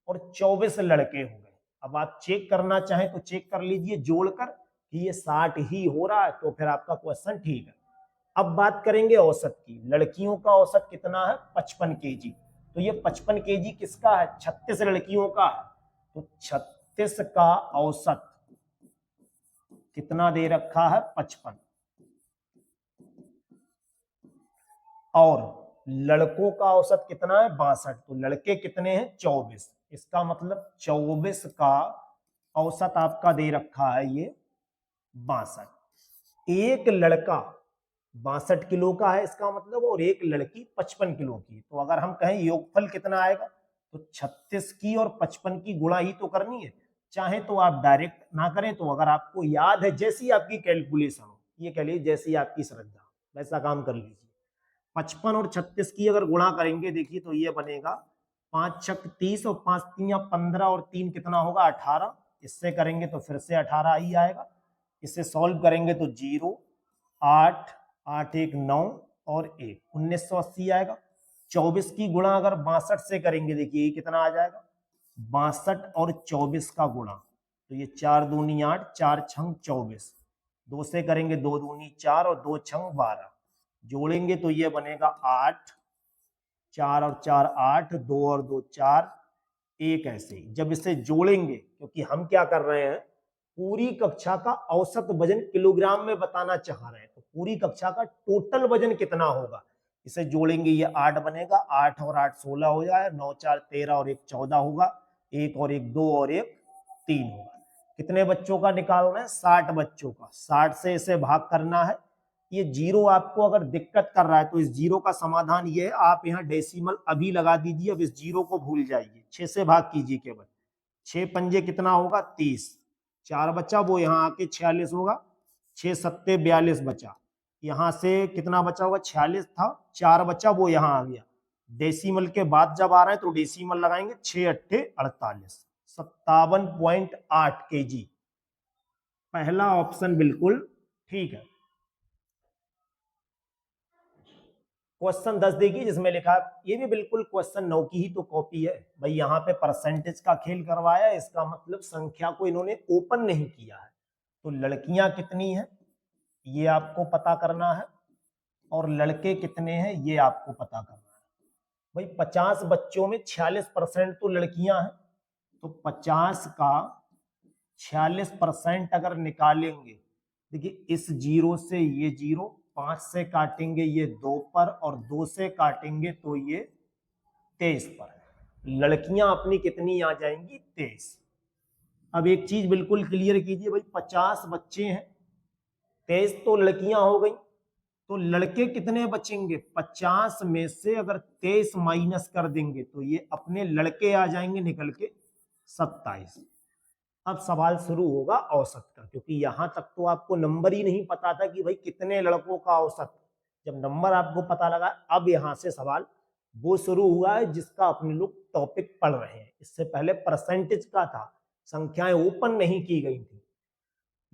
और 24 लड़के हो गए। अब आप चेक करना चाहें तो चेक कर लीजिए जोड़कर कि ये 60 ही हो रहा है, तो फिर आपका क्वेश्चन ठीक है। अब बात करेंगे औसत की, लड़कियों का औसत कितना है, 55 केजी, तो ये 55 केजी किसका है, 36 लड़कियों का है, तो 36 का औसत कितना दे रखा है, 55, और लड़कों का औसत कितना है, 62, तो लड़के कितने हैं, 24, इसका मतलब 24 का औसत आपका दे रखा है ये 62। एक लड़का 62 किलो का है इसका मतलब, और एक लड़की 55 किलो की, तो अगर हम कहें योगफल कितना आएगा, तो 36 की और 55 की गुणा ही तो करनी है, चाहे तो आप डायरेक्ट ना करें, तो अगर आपको याद है, जैसी आपकी कैलकुलेशन हो, ये कह लीजिए जैसी आपकी श्रद्धा, वैसा काम कर लीजिए। 55 और 36 की अगर गुणा करेंगे देखिए तो ये बनेगा 5 छक 30 और 5 3 15 और 3 कितना होगा 18। इससे करेंगे तो फिर से 18 ही आएगा। इसे सॉल्व करेंगे तो 0 8 8 1 9 और 1 1980 आएगा। 24 की गुणा अगर 62 से करेंगे देखिए ये कितना आ जाएगा 62 और 24 का गुणा, तो ये 4 दूनी 8 4 छंग 24, 2 से करेंगे 2 दूनी 4 और 2 छंग 12, जोड़ेंगे तो ये बनेगा 8, 4 और 4 8, 2 और 2 4, 1 ऐसे ही। जब इसे जोड़ेंगे, क्योंकि हम क्या कर रहे हैं पूरी कक्षा का औसत वजन किलोग्राम में बताना चाह रहे हैं, तो पूरी कक्षा का टोटल वजन कितना होगा, इसे जोड़ेंगे ये 8 बनेगा, 8 और 8 16 हो जाए, 9 4 13 और 1 14 होगा, 1 और 1 2 और 1 3 होगा। कितने बच्चों का निकालना है 60 बच्चों का, 60 से इसे भाग करना है। ये जीरो आपको अगर दिक्कत कर रहा है तो इस जीरो का समाधान ये है, आप यहाँ डेसिमल अभी लगा दीजिए, अब इस जीरो को भूल जाइए, 6 से भाग कीजिए केवल, 6 पंजे कितना होगा 30, 4 बचा वो यहाँ आके 46 होगा, 6 सत्ते 42 बचा, यहाँ से कितना बचा होगा 46 था, 4 बचा वो यहाँ आ गया, डेसिमल के बाद जब आ रहे हैं तो डेसिमल लगाएंगे, 6 अट्ठे 48, 57.8 kg। पहला ऑप्शन बिल्कुल ठीक है। क्वेश्चन 10 देखिए जिसमें लिखा है, ये भी बिल्कुल क्वेश्चन 9 की ही तो कॉपी है भाई, यहाँ पे परसेंटेज का खेल करवाया, इसका मतलब संख्या को इन्होंने ओपन नहीं किया है। तो लड़कियां कितनी हैं ये आपको पता करना है, और लड़के कितने हैं ये आपको पता करना है। भाई 50 बच्चों में 46% तो लड़कियां हैं, तो 50 का 46% अगर निकालेंगे, देखिए इस जीरो से ये जीरो, 5 से काटेंगे ये 2 पर, और 2 से काटेंगे तो ये 23 पर, लड़कियां अपनी कितनी आ जाएंगी 23। अब एक चीज बिल्कुल क्लियर कीजिए भाई, 50 बच्चे हैं, 23 तो लड़कियां हो गई, तो लड़के कितने बचेंगे, 50 में से अगर 23 माइनस कर देंगे तो ये अपने लड़के आ जाएंगे निकल के 27। अब सवाल शुरू होगा औसत का, क्योंकि यहां तक तो आपको नंबर ही नहीं पता था कि भाई कितने लड़कों का औसत। जब नंबर आपको पता लगा, अब यहां से सवाल वो शुरू हुआ है जिसका अपने लोग टॉपिक पढ़ रहे हैं। इससे पहले परसेंटेज का था, संख्याएं ओपन नहीं की गई थी।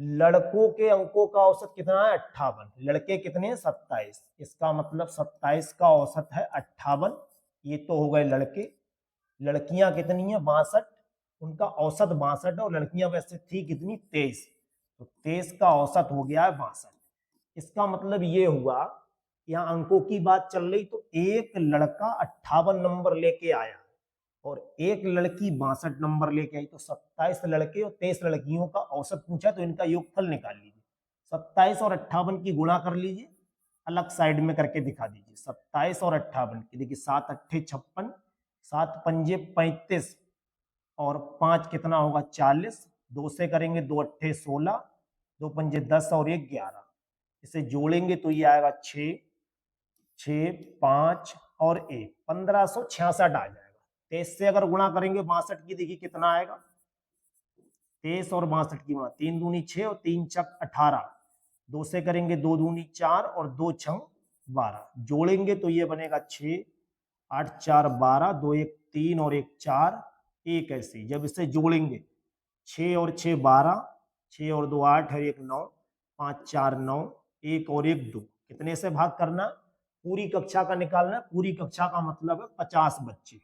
लड़कों के अंकों का औसत कितना है 58, लड़के कितने हैं 27, इसका मतलब 27 का औसत है 58। ये तो हो गए लड़के। लड़कियां कितनी है 62, उनका औसत 62 और लड़कियां वैसे थी कितनी 23, तो 23 का औसत हो गया है 62। इसका मतलब ये हुआ, यहाँ अंकों की बात चल रही, तो एक लड़का 58 नंबर लेके आया और एक लड़की 62 नंबर लेके आई, तो 27 लड़के और 23 लड़कियों का औसत पूछा, तो इनका योगफल निकाल लीजिए, 27 और 58 की गुणा कर लीजिए, अलग साइड में करके दिखा दीजिए। 27 और 58 की देखिए 7 अट्ठे 56, 7 पंजे 35 और 5 कितना होगा 40, 2 से करेंगे 2 अट्ठे 16, 2 पंजे 10 और 1 11, इसे जोड़ेंगे तो ये आएगा 6 6 5 और 1 1566 आ जाएगा। 23 से अगर गुणा करेंगे 62 की, देखिए कितना आएगा, 23 और 62 की गुणा, 3 दूनी 6 और 3 चक 18, 2 से करेंगे 2 दूनी 4 और 2 छंग 12, जोड़ेंगे तो ये बनेगा 6 8 4 12, 2 1 3 और 1 4, 1 ऐसे। जब इसे जोड़ेंगे 6 और 6 12, 6 और 2 8 और 1 9, 5 4 9, 1 और 1 2, कितने से भाग करना, पूरी कक्षा का निकालना। पूरी कक्षा का मतलब है 50 बच्चे,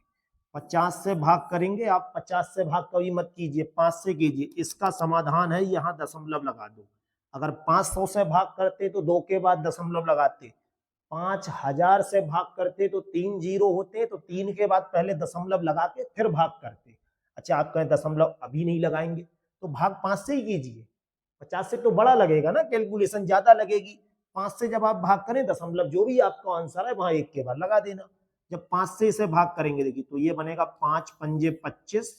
50 से भाग करेंगे आप, 50 से भाग कभी मत कीजिए, 5 से कीजिए। इसका समाधान है यहाँ दशमलव लगा दो। अगर 500 से भाग करते तो 2 के बाद दशमलव लगाते, 5000 से भाग करते तो 3 जीरो होते, तो 3 के बाद पहले दशमलव लगा के फिर भाग करते। अच्छा आप कहें दशमलव अभी नहीं लगाएंगे, तो भाग 5 से ही कीजिए, 50 से तो बड़ा लगेगा ना, कैलकुलेशन ज्यादा लगेगी। 5 से जब आप भाग करें, दशमलव जो भी आपका आंसर है वहां 1 के बाद लगा देना। जब 5 से इसे भाग करेंगे देखिए तो ये बनेगा 5 पंजे 25,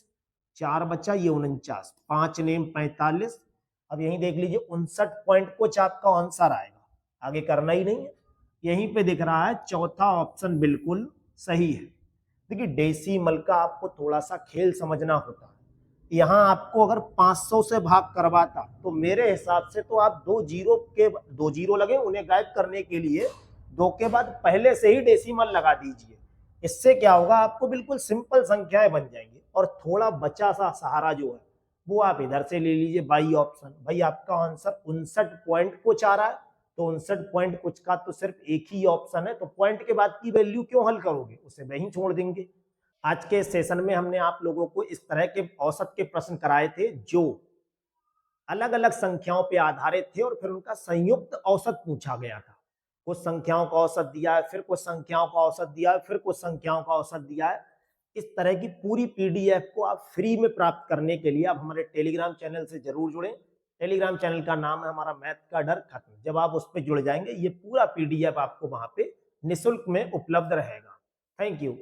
4 बचा ये 49, 5 नेम 45। अब यहीं देख लीजिए 59 पॉइंट कुछ आपका आंसर आएगा, आगे करना ही नहीं है। यहीं पे दिख रहा है चौथा ऑप्शन बिल्कुल सही है। देखिए डेसिमल का आपको थोड़ा सा खेल समझना होता है, यहाँ आपको अगर 500 से भाग करवाता तो मेरे हिसाब से तो आप दो जीरो लगे उन्हें गायब करने के लिए, 2 के बाद पहले से ही डेसिमल लगा दीजिए। इससे क्या होगा, आपको बिल्कुल सिंपल संख्याएं बन जाएंगी। और थोड़ा बचा सा सहारा जो है वो आप इधर से ले लीजिए, बाई ऑप्शन। भाई आपका आंसर 59 पॉइंट कुछ आ रहा है, तो 59 पॉइंट कुछ का तो सिर्फ एक ही ऑप्शन है, तो पॉइंट के बाद की वैल्यू क्यों हल करोगे, उसे वहीं छोड़ देंगे। आज के सेशन में हमने आप लोगों को इस तरह के औसत के प्रश्न कराए थे जो अलग अलग संख्याओं पे आधारित थे और फिर उनका संयुक्त औसत पूछा गया था। कुछ संख्याओं का औसत दिया है, फिर कुछ संख्याओं का औसत दिया है, फिर कुछ संख्याओं का औसत दिया है। इस तरह की पूरी पीडीएफ को आप फ्री में प्राप्त करने के लिए आप हमारे टेलीग्राम चैनल से जरूर जुड़ें। टेलीग्राम चैनल का नाम है हमारा मैथ का डर खत्म। जब आप उस पर जुड़ जाएंगे ये पूरा पीडीएफ आपको वहां पे निःशुल्क में उपलब्ध रहेगा। Thank you.